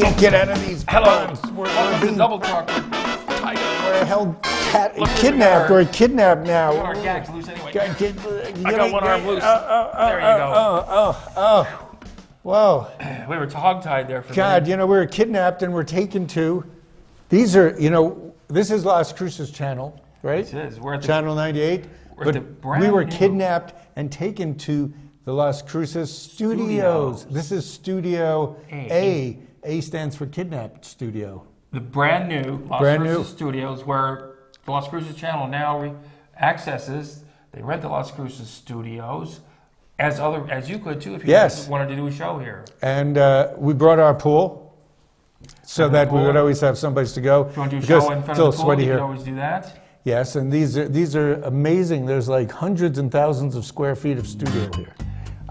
can't get out of these Hello, bonds. welcome to Double Talk. We're held kidnapped. We're kidnapped now. Our gag's loose anyway. I got one arm loose. There you go. Whoa. We were hog-tied there for a God, minute. you know, we're kidnapped and we're taken to. These are, you know, this is Las Cruces channel, right? It is. We're at the, Channel 98. we're at the But brand we were new- kidnapped and taken to the Las Cruces Studios. This is Studio A. A stands for Kidnapped Studio. the brand new Las Cruces Studios, where the Las Cruces channel now accesses. They rent the Las Cruces Studios, as you could too if you wanted to do a show here. And we brought our pool so that we would always have someplace to go. If you want to do a Because show in it's front a of little the pool, sweaty you here. can always do that. Yes, and these are amazing. There's like hundreds and thousands of square feet of studio here.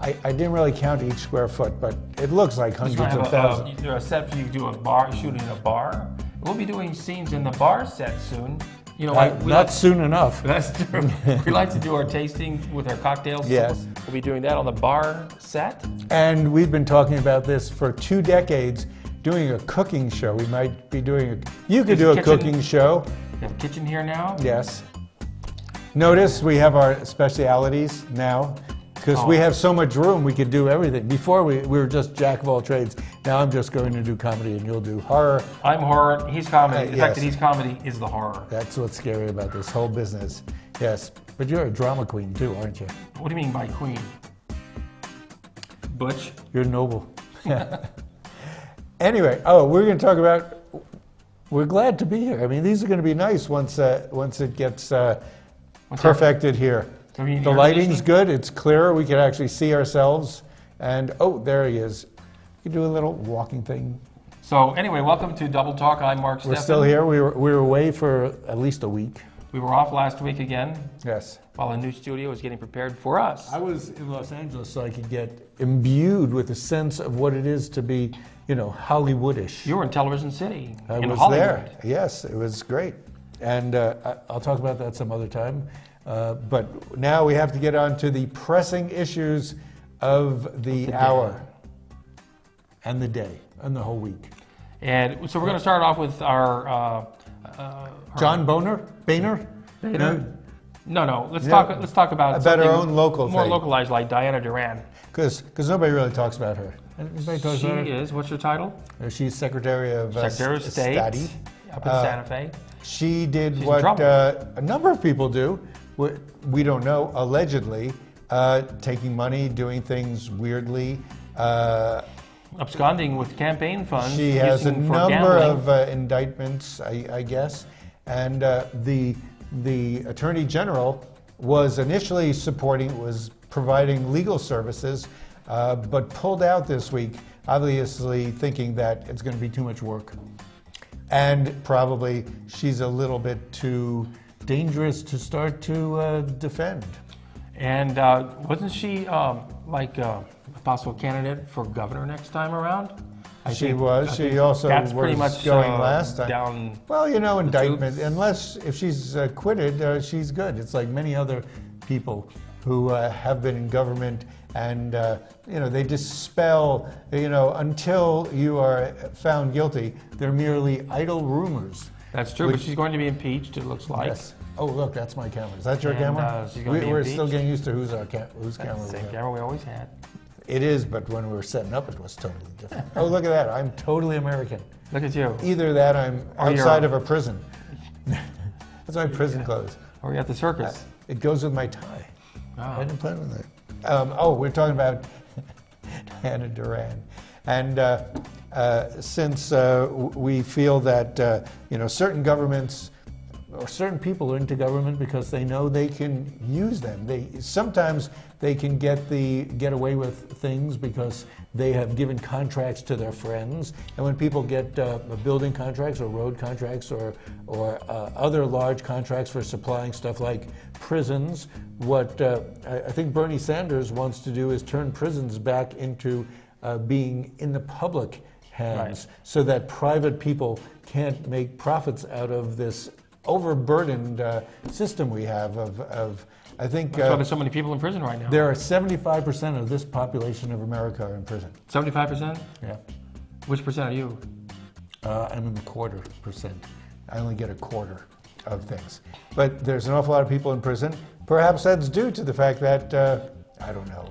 I didn't really count each square foot, but it looks like hundreds of thousands. A set for you to do a bar, shoot in a bar. We'll be doing scenes in the bar set soon. You know, Not soon enough. That's true. We like to do our tasting with our cocktails. Yes. So we'll be doing that on the bar set. And we've been talking about this for 2 decades, doing a cooking show. We might be doing you could do a cooking show. We have a kitchen here now. Yes. Notice we have our specialities now, because we have so much room, we could do everything. Before we were just jack of all trades. Now I'm just going to do comedy and you'll do horror. I'm horror, he's comedy. The fact yes. that he's comedy is the horror. That's what's scary about this whole business. Yes, but you're a drama queen too, aren't you? What do you mean by queen? Butch? You're noble. Anyway, we're going to talk about, we're glad to be here. I mean, these are going to be nice once it gets perfected here. The lighting's good, it's clearer, we can actually see ourselves. And, there he is. You can do a little walking thing. So anyway, welcome to Double Talk. I'm Mark Steffen. We're still here. We were away for at least a week. We were off last week again. Yes. While a new studio was getting prepared for us. I was in Los Angeles so I could get imbued with a sense of what it is to be, you know, Hollywoodish. You were in Television City. I in was Hollywood. there. Yes, it was great. And I'll talk about that some other time. But now we have to get on to the pressing issues of the hour and the day and the whole week. And so we're going to start off with our John Boehner? No. Let's talk about our own local more thing. localized, like Diana Duran. Because nobody really talks about her. Anybody talks She about her? is. What's her title? She's Secretary of State up in Santa Fe. She did She's what in trouble. a number of people do. We don't know, allegedly, taking money, doing things weirdly. Absconding with campaign funds. She has a using for number gambling. of indictments, I guess. And the Attorney General was initially was providing legal services, but pulled out this week, obviously thinking that it's going to be too much work. And probably she's a little bit too dangerous to start to defend. And wasn't she like a possible candidate for governor next time around? She was. She also that's was pretty much going last time. Down well, you know, indictment. tubes. Unless if she's acquitted, she's good. It's like many other people who have been in government, and you know, they dispel. You know, until you are found guilty, they're merely idle rumors. That's true, but she's going to be impeached, it looks like. Yes. Oh, look, that's my camera. Is that your And, camera? she's gonna be We're impeached. still getting used to whose camera That's the we same have. camera we always had. It is, but when we were setting up, it was totally different. Oh, look at that. I'm totally American. Look at you. Either that, I'm Or you're- outside of a prison. That's my prison clothes. Or you're at the circus. It goes with my tie. Oh. I didn't plan on that. We're talking about Diana Duran. And since we feel that, you know, certain governments or certain people are into government because they know they can use them. Sometimes they can get away with things because they have given contracts to their friends. And when people get building contracts or road contracts or other large contracts for supplying stuff like prisons, what I think Bernie Sanders wants to do is turn prisons back into being in the public hands, so that private people can't make profits out of this overburdened system we have of I think That's why there's so many people in prison right now. there are 75% of this population of America are in prison. 75%? Yeah. Which percent are you? I'm in the 0.25%. I only get a quarter of things. But there's an awful lot of people in prison. Perhaps that's due to the fact that, I don't know,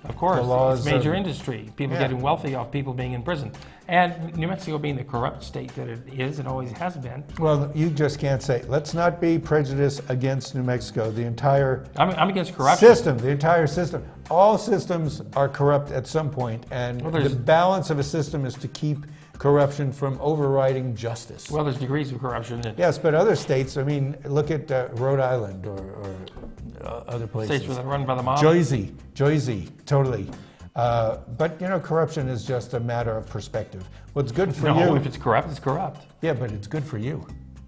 of course, the laws it's major industry. People getting wealthy off people being in prison. And New Mexico being the corrupt state that it is and always has been. Well, you just can't say, let's not be prejudiced against New Mexico. The entire I'm against corruption. System, the entire system. All systems are corrupt at some point, and the balance of a system is to keep corruption from overriding justice. Well, there's degrees of corruption. Yes, but other states, I mean, look at Rhode Island or other places. States that are run by the mob. Jersey, totally. But, you know, corruption is just a matter of perspective. What's good for you... No, if it's corrupt, it's corrupt. Yeah, but it's good for you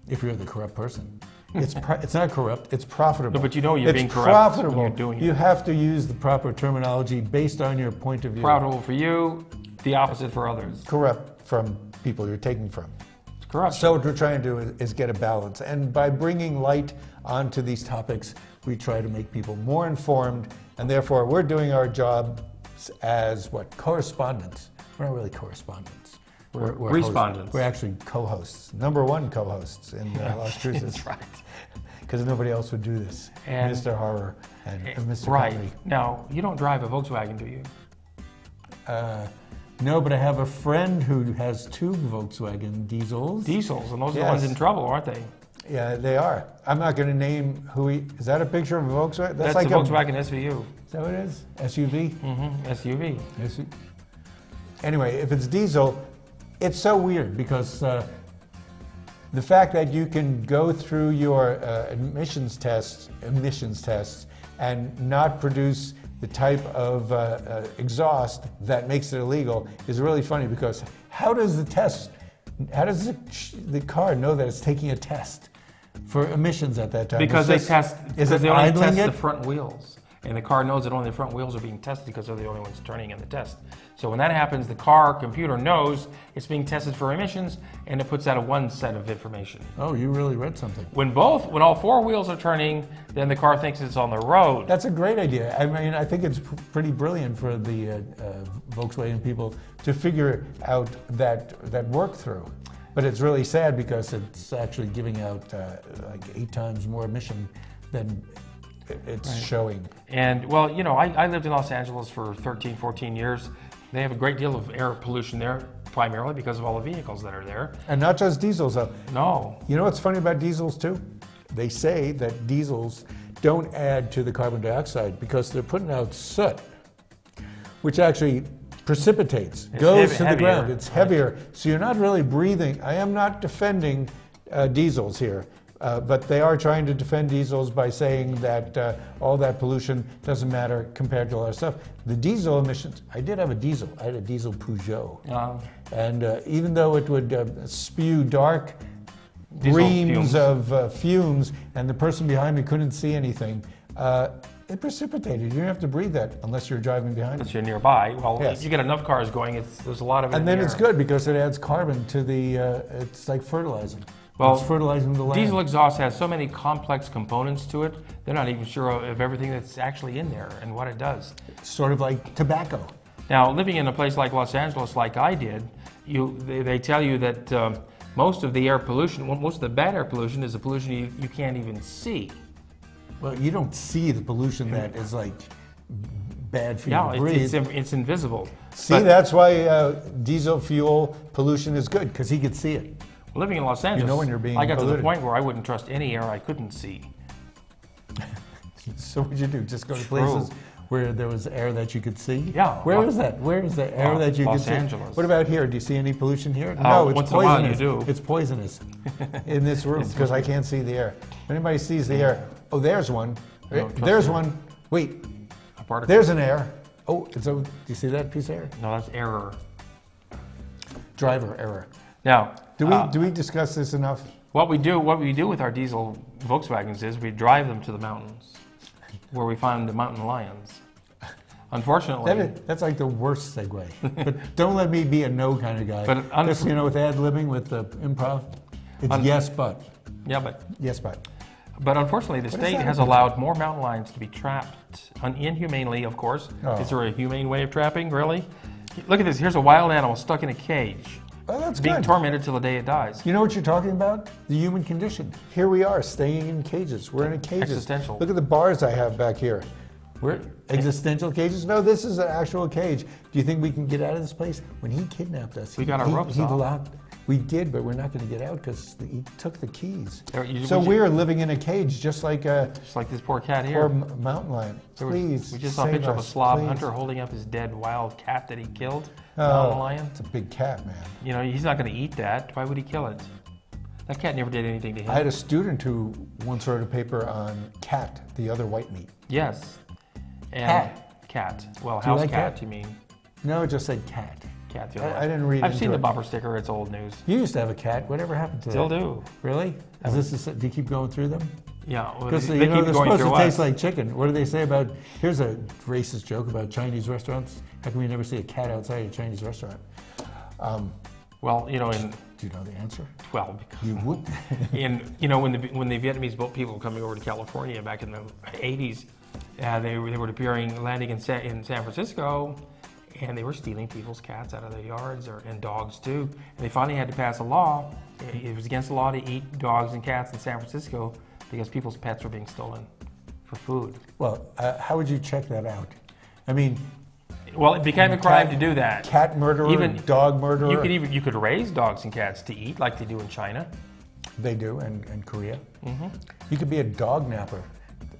if you're the corrupt person. It's not corrupt, it's profitable. No, but you know you're being corrupt profitable. when you're doing it. You have to use the proper terminology based on your point of view. Profitable for you, the opposite for others. Corrupt from people you're taking from. It's corrupt. So what we're trying to do is get a balance. And by bringing light onto these topics, we try to make people more informed, and therefore we're doing our job as what? Correspondents. We're not really correspondents. We're respondents. Hosts. We're actually co-hosts, #1 co-hosts in Las Cruces. That's right. Because nobody else would do this. And Mr. Horror and Mr. Right. Comedy. Now, you don't drive a Volkswagen, do you? No, but I have a friend who has 2 Volkswagen diesels. Diesels, and those are the ones in trouble, aren't they? Yeah, they are. I'm not going to name who he... Is that a picture of a Volkswagen? That's like a Volkswagen SVU. Is that what it is? SUV? Mm-hmm, SUV. Anyway, if it's diesel, it's so weird because the fact that you can go through your emissions tests and not produce the type of exhaust that makes it illegal is really funny, because how does the car know that it's taking a test for emissions at that time? Because they only test the front wheels. And the car knows that only the front wheels are being tested because they're the only ones turning in the test. So when that happens, the car computer knows it's being tested for emissions, and it puts out one set of information. Oh, you really read something. When all 4 wheels are turning, then the car thinks it's on the road. That's a great idea. I mean, I think it's pretty brilliant for the Volkswagen people to figure out that work through. But it's really sad because it's actually giving out like 8 times more emission than it's showing. And, well, you know, I lived in Los Angeles for 13, 14 years. They have a great deal of air pollution there, primarily because of all the vehicles that are there. And not just diesels, though. No. You know what's funny about diesels, too? They say that diesels don't add to the carbon dioxide because they're putting out soot, which actually precipitates, goes to the ground. It's heavier, so you're not really breathing. I am not defending diesels here. But they are trying to defend diesels by saying that all that pollution doesn't matter compared to a lot of stuff. The diesel emissions, I did have a diesel. I had a diesel Peugeot. And even though it would spew dark reams of fumes and the person behind me couldn't see anything, it precipitated. You don't have to breathe that unless you're driving behind Unless you're nearby. Well, if you get enough cars going, there's a lot of it. And then it's good because it adds carbon to the, it's like fertilizing. Well, it's fertilizing the land. Diesel exhaust has so many complex components to it, they're not even sure of everything that's actually in there and what it does. It's sort of like tobacco. Now, living in a place like Los Angeles, like I did, they tell you that most of the air pollution, most of the bad air pollution is the pollution you can't even see. Well, you don't see the pollution that is like bad for you to breathe. It's invisible. See, that's why diesel fuel pollution is good, because he could see it. Living in Los Angeles, you know when you're being I got polluted. to the point where I wouldn't trust any air I couldn't see. So what'd you do? Just go to places where there was air that you could see? Yeah. Where is that? Where is the air that you could see? Los Angeles. What about here? Do you see any pollution here? No, it's once poisonous. in a while you do. It's poisonous in this room because I can't see the air. If anybody sees the air, oh, there's one. There's one. Wait. There's an air. Oh, do you see that piece of air? No, that's error. Driver error. Now, do we discuss this enough? What we do with our diesel Volkswagens is we drive them to the mountains, where we find the mountain lions. Unfortunately, that's like the worst segue. But don't let me be a no kind of guy. But just, with ad-libbing, with the improv, it's yes but. Yeah, but yes but. But unfortunately, the state has allowed more mountain lions to be trapped inhumanely. Of course, is there a humane way of trapping? Really? Look at this. Here's a wild animal stuck in a cage. Oh, that's being good. tormented till the day it dies. You know what you're talking about? The human condition. Here we are, staying in cages. We're in a cages. Existential. Look at the bars I have back here. We're existential cages? No, this is an actual cage. Do you think we can get out of this place? When he kidnapped us, We got our ropes off. locked. We did, but we're not going to get out because he took the keys. So we we're living in a cage, just like this poor cat here. poor mountain lion. Please, We just saw a picture of a slob hunter holding up his dead wild cat that he killed. Mountain lion. It's a big cat, man. You know, he's not going to eat that. Why would he kill it? That cat never did anything to him. I had a student who once wrote a paper on cat, the other white meat. Yes. And cat. Well, house like cat, cat? you mean? No, it just said cat. Cat. I didn't read I've into seen the it. bumper sticker. It's old news. You used to have a cat. Whatever happened to Still that? do. Really? Do you keep going through them? Yeah. Well, Because they they're keep going supposed through to us. taste like chicken. What do they say about? Here's a racist joke about Chinese restaurants. How come you never see a cat outside a Chinese restaurant? Well, you know, in Do you know the answer? well, because You would. when the Vietnamese boat people were coming over to California back in the 80s, they were landing in San Francisco, and they were stealing people's cats out of their yards and dogs too. And they finally had to pass a law. It was against the law to eat dogs and cats in San Francisco because people's pets were being stolen for food. Well, how would you check that out? I mean, Well, it became a crime to do that. cat murderer, dog murderer. You could raise dogs and cats to eat like they do in China. They do, and Korea. Mm-hmm. You could be a dog napper.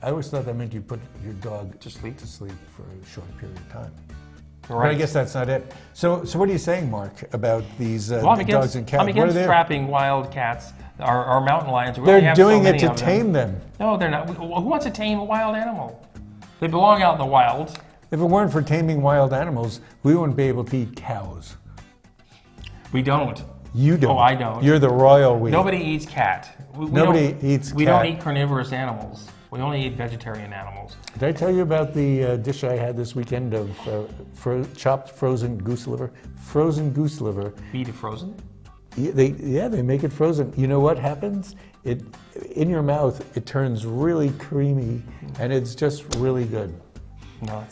I always thought that meant you put your dog To sleep. for a short period of time. Right. But I guess that's not it. So what are you saying, Mark, about these Well, I'm dogs and cats? I'm What are against they? trapping wild cats. Our mountain lions. We only They're have so doing it many to of them. tame them. No, they're not. Who wants to tame a wild animal? They belong out in the wild. If it weren't for taming wild animals, we wouldn't be able to eat cows. We don't. You don't. Oh, I don't. You're the royal we. Nobody eats cat. Nobody eats We cat. don't eat carnivorous animals. We only eat vegetarian animals. Did I tell you about the dish I had this weekend of chopped frozen goose liver? Frozen goose liver. Eat it frozen? They make it frozen. You know what happens? In your mouth, it turns really creamy, and it's just really good. No.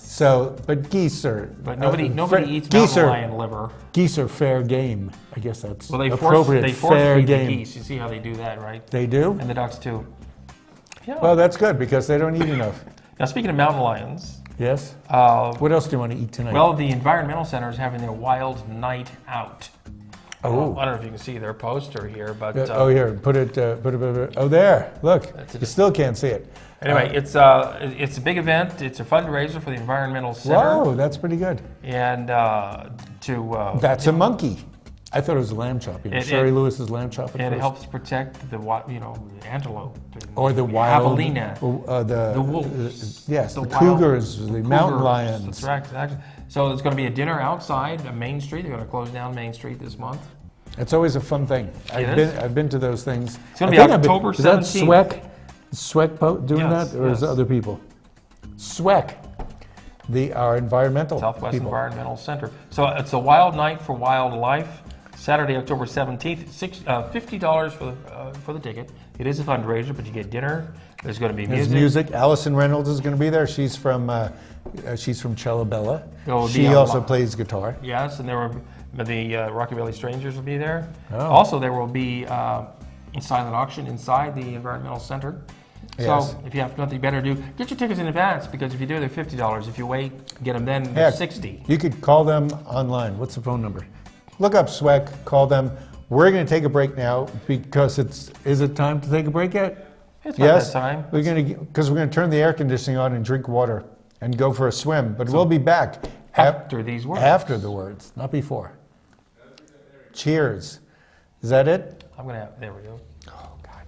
But geese are. But nobody eats geese mountain are, lion liver. Geese are fair game. I guess that's Well, they appropriate. force fair feed game. the geese. You see how they do that, right? They do? And the ducks too. Yeah. Well, that's good because they don't eat enough. Now, speaking of mountain lions, Yes? What else do you want to eat tonight? well, the Environmental Center is having their Wild Night Out. Oh. I don't know if you can see their poster here, but here, put it. Oh, there. Look, you still can't see it. anyway, it's a big event. It's a fundraiser for the Environmental Center, Whoa, that's pretty good. and That's a monkey. I thought it was a lamb chop. Sherry Lewis's lamb chop. At and it first. helps protect the antelope Or the wild. javelina, The wolves, yes, the wild cougars, the mountain cougars. lions. That's right. So it's going to be a dinner outside on Main Street. They're going to close down Main Street this month. It's always a fun thing. I've been to those things. It's going to be October 17th. Is that Sweck? Sweck doing Yes, that, or is it yes. other people? Sweck, our environmental Southwest people. Environmental Center. So it's a wild night for wildlife. Saturday, October 17th, $50 for the ticket. It is a fundraiser, but you get dinner. There's going to be There's music. Allison Reynolds is going to be there. She's from Cellabella. There'll She be a also lot. plays guitar. Yes, and the Rockabilly Strangers will be there. Oh. Also, there will be a silent auction inside the Environmental Center. Yes. So if you have nothing better to do, get your tickets in advance because if you do, they're $50. If you wait, get them then, they're $60. You could call them online. What's the phone number? Look up Sweck, call them. We're going to take a break now because is it time to take a break yet? It's not that time. Because we're going to turn the air conditioning on and drink water and go for a swim. But we'll be back After these words. After the words, not before. Cheers. Is that it? There we go. Oh, God.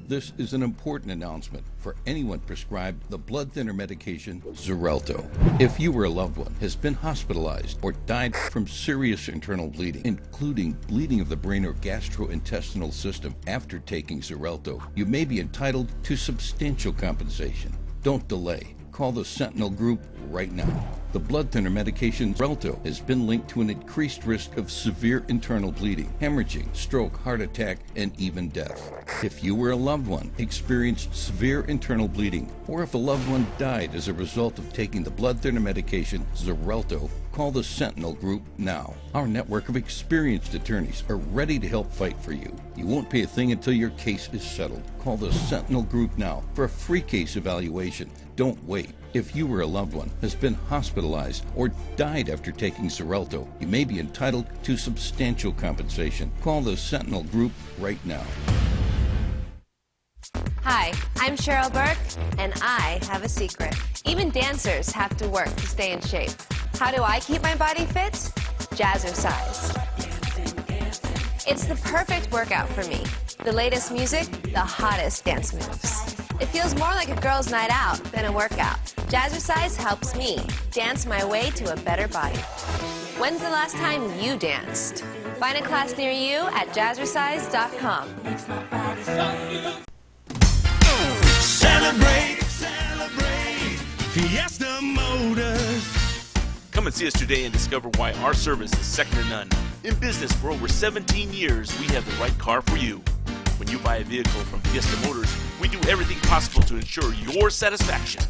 This is an important announcement for anyone prescribed the blood thinner medication Xarelto. If you or a loved one has been hospitalized or died from serious internal bleeding, including bleeding of the brain or gastrointestinal system after taking Xarelto, you may be entitled to substantial compensation. Don't delay. Call the Sentinel Group right now. The blood thinner medication Xarelto has been linked to an increased risk of severe internal bleeding, hemorrhaging, stroke, heart attack, and even death. If you or a loved one experienced severe internal bleeding, or if a loved one died as a result of taking the blood thinner medication Xarelto, call the Sentinel Group now. Our network of experienced attorneys are ready to help fight for you. You won't pay a thing until your case is settled. Call the Sentinel Group now for a free case evaluation. Don't wait. If you or a loved one has been hospitalized or died after taking Xarelto, you may be entitled to substantial compensation. Call the Sentinel Group right now. Hi, I'm Cheryl Burke, and I have a secret. Even dancers have to work to stay in shape. How do I keep my body fit? Jazzercise. It's the perfect workout for me. The latest music, the hottest dance moves. It feels more like a girl's night out than a workout. Jazzercise helps me dance my way to a better body. When's the last time you danced? Find a class near you at jazzercise.com. Celebrate, celebrate, Fiesta Motors. Come and see us today and discover why our service is second to none. In business for over 17 years, we have the right car for you. When you buy a vehicle from Fiesta Motors, we do everything possible to ensure your satisfaction.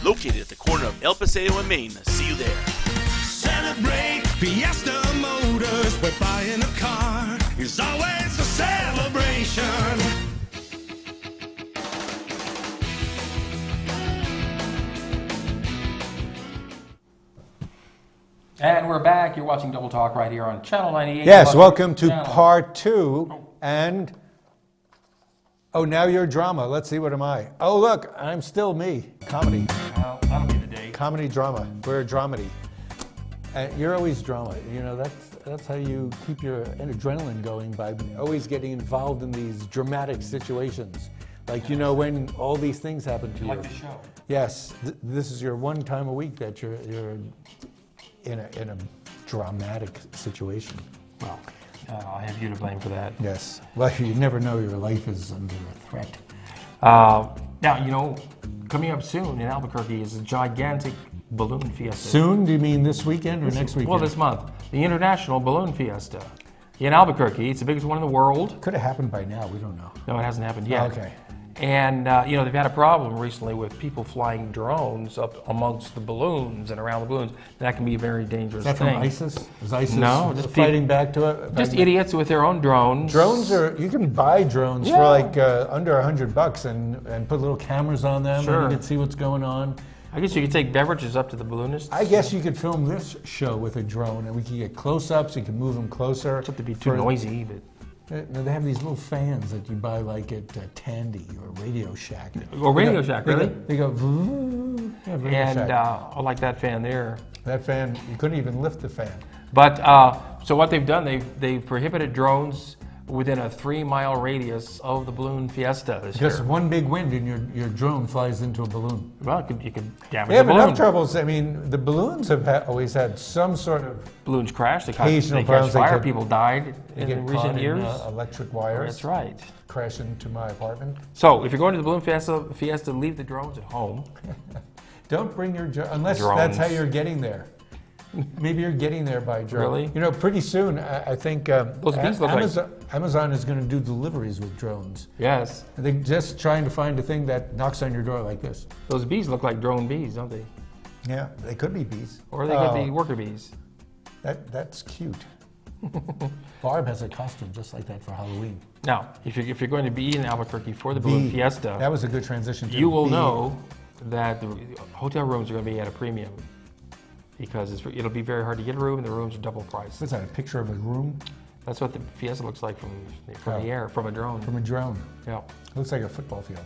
Located at the corner of El Paseo and Main. See you there. Celebrate, Fiesta Motors. Where buying a car is always a celebration. And we're back. You're watching Double Talk right here on Channel 98. Yes, welcome to part 2. And, oh, now you're drama. Let's see, what am I? Oh, look, I'm still me. Comedy. Well, that'll be the day. Comedy drama. We're a dramedy. You're always drama. You know, that's how you keep your adrenaline going, by always getting involved in these dramatic situations. Like, you know, when all these things happen to you. Like the show. Yes. This is your one time a week that you're in a dramatic situation. Well, I have you to blame for that. Yes. Well, you never know, your life is under a threat. Now, you know, coming up soon in Albuquerque is a gigantic balloon fiesta. Soon? Do you mean this weekend or next weekend? Well, this month. The International Balloon Fiesta in Albuquerque. It's the biggest one in the world. Could have happened by now. We don't know. No, it hasn't happened yet. Okay. And, you know, they've had a problem recently with people flying drones up amongst the balloons and around the balloons. That can be a very dangerous thing. Is that from ISIS? Is ISIS no, just fighting back to it? Just idiots with their own drones. Drones are, you can buy drones for like under $100 and put little cameras on them and you can see what's going on. I guess you could take beverages up to the balloonists. I guess you could film this show with a drone and we could get close-ups, you can move them closer. It's have to be too noisy, but... They have these little fans that you buy like at Tandy or Radio Shack. Or Radio Shack, really? They go, and I like that fan there. That fan, you couldn't even lift the fan. But, so what they've done, they've prohibited drones within a 3-mile radius of the balloon fiesta this year. Just one big wind and your drone flies into a balloon. Well, you could damage We have the balloon. enough troubles. I mean, the balloons have always had some sort of... Balloons crashed. They occasional catch fire. problems. People died in recent years. Electric wires. That's right. Crash into my apartment. So, if you're going to the balloon fiesta, leave the drones at home. Don't bring your unless that's how you're getting there. Maybe you're getting there by drone. Really? You know, pretty soon, I think Those bees look Amazon is going to do deliveries with drones. Yes. They're just trying to find a thing that knocks on your door like this. Those bees look like drone bees, don't they? Yeah, they could be bees. Or they could be worker bees. That's cute. Barb has a costume just like that for Halloween. Now, if you're going to be in Albuquerque for the balloon fiesta, that was a good transition. You will know that the hotel rooms are going to be at a premium because it'll be very hard to get a room, and the rooms are double price. What's that? A picture of a room? That's what the fiesta looks like from the air, from a drone. From a drone. Yeah. It looks like a football field.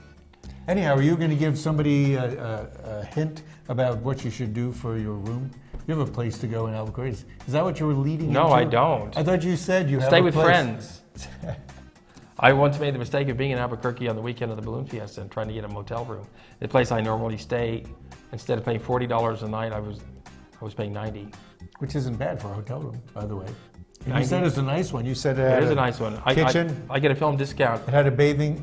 Anyhow, are you going to give somebody a hint about what you should do for your room? You have a place to go in Albuquerque. Is that what you were leading into? No, I don't. I thought you said you have Stay a with place. friends. I once made the mistake of being in Albuquerque on the weekend of the balloon fiesta and trying to get a motel room. The place I normally stay, instead of paying $40 a night, I was paying $90. Which isn't bad for a hotel room, by the way. You said it's a nice one. You said it is a nice one. Kitchen. I get a film discount. It had a bathing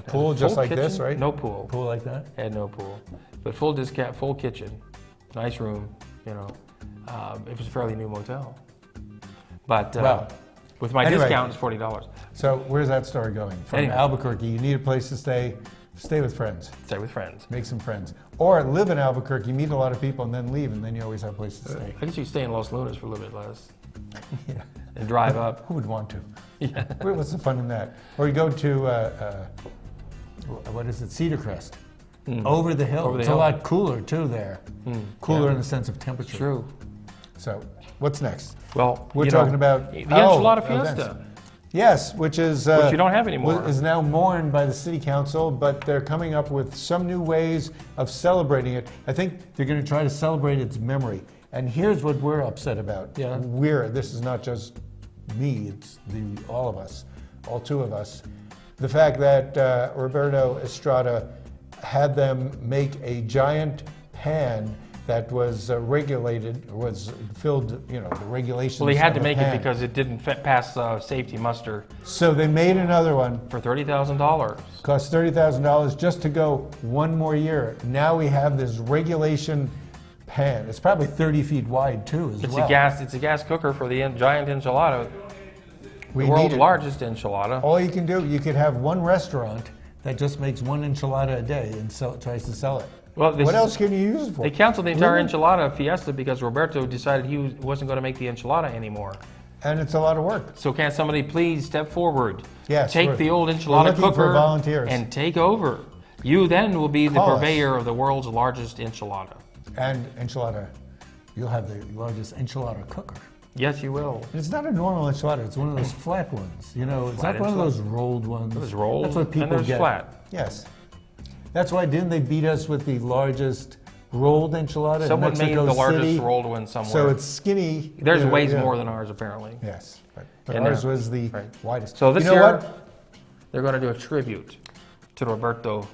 pool just like kitchen? this, right? No pool. Pool like that? Had no pool. But full discount, full kitchen, nice room, you know. It was a fairly new motel. But Well, with my anyway. discount, it's $40. So where's that story going? From Anyway. Albuquerque, you need a place to stay. Stay with friends. Stay with friends. Make some friends. Or live in Albuquerque, meet a lot of people, and then leave, and then you always have a place to stay. I guess you could stay in Los Lunas for a little bit less Yeah. and drive up. Who would want to? Yeah. What's the fun in that? Or you go to, what is it, Cedar Crest. Over the hill. Over the It's hill. a lot cooler, too, there. Cooler in the sense of temperature. True. So, what's next? Well, We're you talking know, about the enchilada events. fiesta. Yes, which is Which you don't have anymore. Is now mourned by the city council, but they're coming up with some new ways of celebrating it. I think they're going to try to celebrate its memory. And here's what we're upset about. Yeah. This is not just me; it's all of us, all two of us. The fact that Roberto Estrada had them make a giant pan that was regulated, was filled, the regulations. Well, he had to of the make pan. it because it didn't pass safety muster So they made another one. for $30,000. Cost $30,000 just to go one more year. Now we have this regulation pan. It's probably 30 feet wide too, as It's well. It's a gas cooker for the giant enchilada, We the world's need it. largest enchilada. All you can do, you could have one restaurant that just makes one enchilada a day and tries to sell it. Well, What else can you use it for? They canceled the entire Really? enchilada fiesta because Roberto decided he wasn't going to make the enchilada anymore. And it's a lot of work. So can somebody please step forward? Yes, Take we're- the old we're enchilada looking for cooker volunteers. and take over. You then will be the Call us. purveyor of the world's largest enchilada. And enchilada, you'll have the largest enchilada cooker. Yes, you will. And it's not a normal enchilada, it's one of those flat ones. It's Flat not one of enchilada. those rolled ones. There's rolled That's what people and there's get. flat. Yes. That's why didn't they beat us with the largest rolled enchilada Someone in made Mexico the largest City? rolled one somewhere. So it's skinny. Theirs Yeah, weighs yeah. more than ours, apparently. Yes, but And ours there. was the Right. widest. So this you know year, what? they're going to do a tribute to Roberto.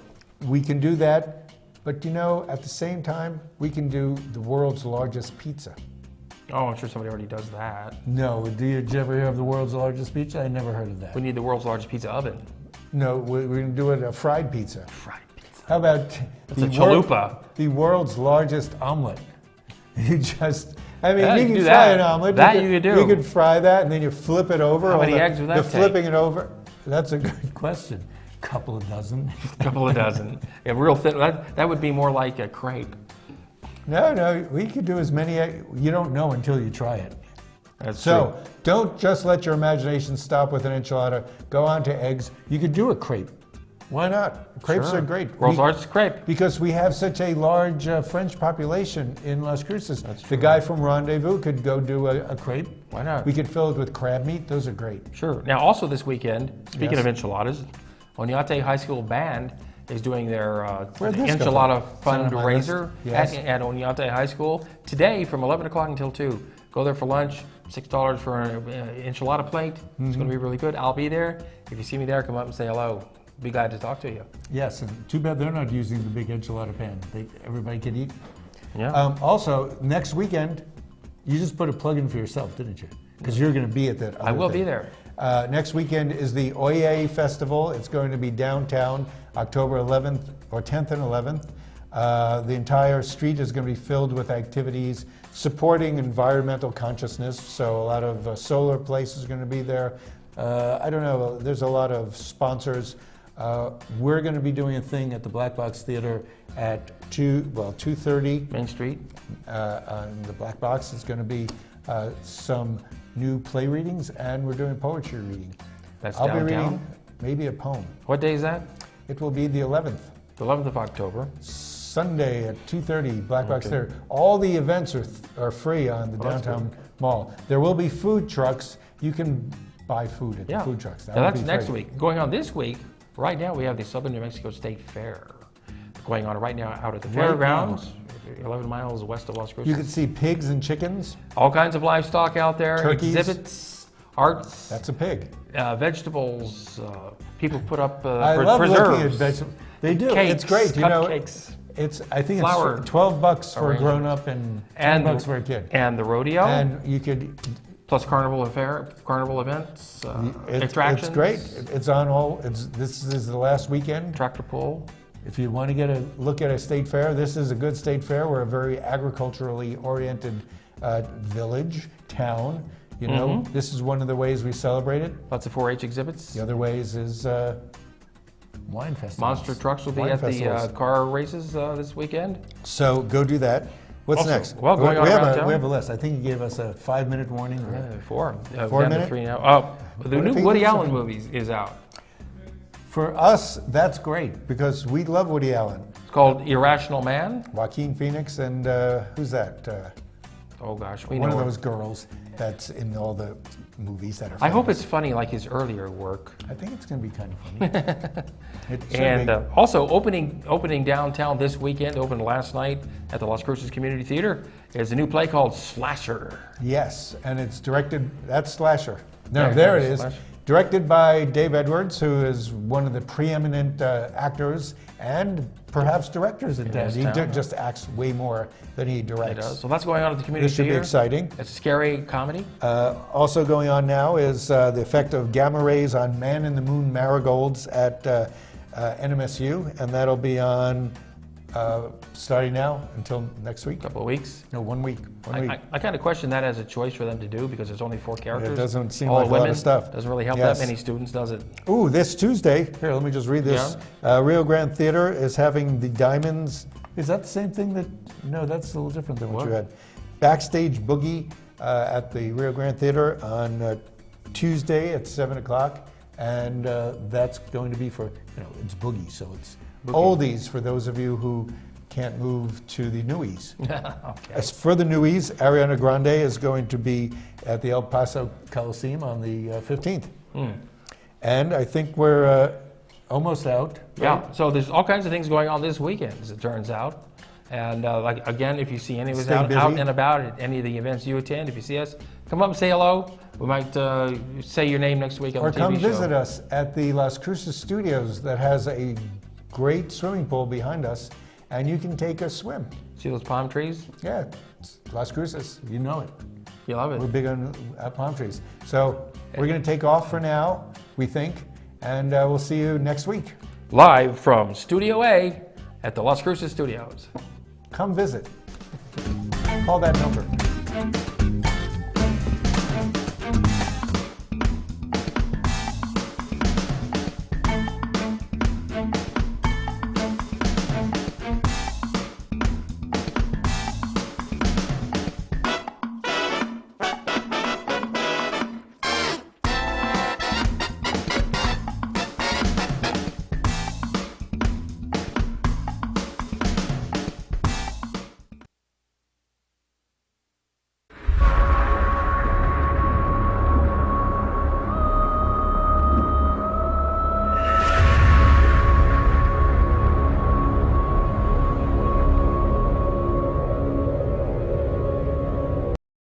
We can do that, but at the same time, we can do the world's largest pizza. Oh, I'm sure somebody already does that. No, did you ever hear of the world's largest pizza? I never heard of that. We need the world's largest pizza oven. No, we're going to do it a fried pizza. Fried pizza. How about It's a chalupa. The world's largest omelet. You just, Yeah, you you can can do fry that. an omelet. That you could do. You could fry that and then you flip it over. How All many the- eggs would that the take? flipping it over. That's a good question. Couple of dozen. A couple of dozen. Yeah, real thin. That would be more like a crepe. No, we could do as many. You don't know until you try it. That's So don't just let your imagination stop with an enchilada. Go on to eggs. You could do a crepe. Why not? Crepes Sure. are great. World's largest crepe. Because we have such a large French population in Las Cruces. The guy from Rendezvous could go do a crepe. Why not? We could fill it with crab meat. Those are great. Sure. Now, also this weekend, speaking Yes. of enchiladas, Oñate High School Band is doing their Where'd this go enchilada from? It's on my list. fundraiser Yes. at Oñate High School today from 11 o'clock until 2. Go there for lunch, $6 for an enchilada plate. It's going to be really good. I'll be there. If you see me there, come up and say hello. Be glad to talk to you. Yes, and too bad they're not using the big enchilada pan. Everybody can eat. Yeah. Also, next weekend, you just put a plug in for yourself, didn't you? Because you're going to be at that other I will thing. be there. Next weekend is the Oye Festival. It's going to be downtown, October 11th or 10th and 11th. The entire street is going to be filled with activities supporting environmental consciousness. So a lot of solar places are going to be there. I don't know. There's a lot of sponsors. We're going to be doing a thing at the Black Box Theater at 2:30 Main Street. on the Black Box. It's going to be some new play readings, and we're doing poetry reading. That's I'll downtown. be reading maybe a poem. What day is that? It will be the 11th, The 11th of October. Sunday at 2:30, Black Box Theater. All the events are free on the that's downtown mall. There will be food trucks. You can buy food at the food trucks. Now will that's be next free. week. Going on this week, right now we have the Southern New Mexico State Fair going on right now out at the Right fairgrounds, 11 miles west of Las Cruces. You can see pigs and chickens. All kinds of livestock out there, Turkeys. exhibits, arts, That's a pig. vegetables. People put up I love preserves. looking at vegetables. They do. Cakes, It's great. cupcakes. I think Flour it's $12 for a arrangement. grown up and $10 for a kid. And the rodeo, And you could. plus carnival events, It's attractions. great. It's on all. This is the last weekend. Tractor pull. if you want to get a look at a state fair, this is a good state fair. We're a very agriculturally oriented village, town. You know, this is one of the ways we celebrate it. Lots of 4-H exhibits. The other ways is wine festivals. Monster trucks will be at the car races this weekend. So go do that. What's Also, next? well, going on around town. We have a list. I think you gave us a 5-minute warning. 4. 4 minutes? 3 now. Oh, the new Woody Allen movie is out. For us, that's great because we love Woody Allen. It's called Irrational Man. Joaquin Phoenix and who's that? Oh gosh, One of those girls that's in all the movies that are famous. I hope it's funny like his earlier work. I think it's going to be kind of funny. And also opening downtown this weekend, opened last night at the Las Cruces Community Theater, is a new play called Slasher. Yes, and it's directed, that's Slasher. No, there it is. Slasher. Directed by Dave Edwards, who is one of the preeminent actors and perhaps directors in town. He just acts way more than he directs. He does. So that's going on at the community theater. This should be exciting. It's a scary comedy. Also going on now is the effect of gamma rays on man in the moon marigolds at NMSU, and that'll be on starting now until next week. A couple of weeks. No, 1 week. I kind of question that as a choice for them to do because there's only 4 characters. It doesn't seem all like women. A lot of stuff. Doesn't really help that many students, does it? Ooh, this Tuesday, here, let me just read this. Yeah. Rio Grande Theater is having the Diamonds. Is that the same thing that, no, that's a little different than what you had. Backstage Boogie at the Rio Grande Theater on Tuesday at 7 o'clock. And that's going to be for, it's Boogie, so it's oldies for those of you who can't move to the newies. Okay. As for the newies, Ariana Grande is going to be at the El Paso Coliseum on the 15th. And I think we're almost out. Yeah, so there's all kinds of things going on this weekend, as it turns out. And like again, if you see any of us out and about at any of the events you attend, if you see us, come up and say hello. We might say your name next week on the TV show. Or come visit us at the Las Cruces Studios that has a great swimming pool behind us, and you can take a swim. See those palm trees? Yeah, it's Las Cruces, you know it. You love it. We're big on palm trees. So we're going to take off for now, we think, and we'll see you next week. Live from Studio A at the Las Cruces Studios. Come visit. Call that number.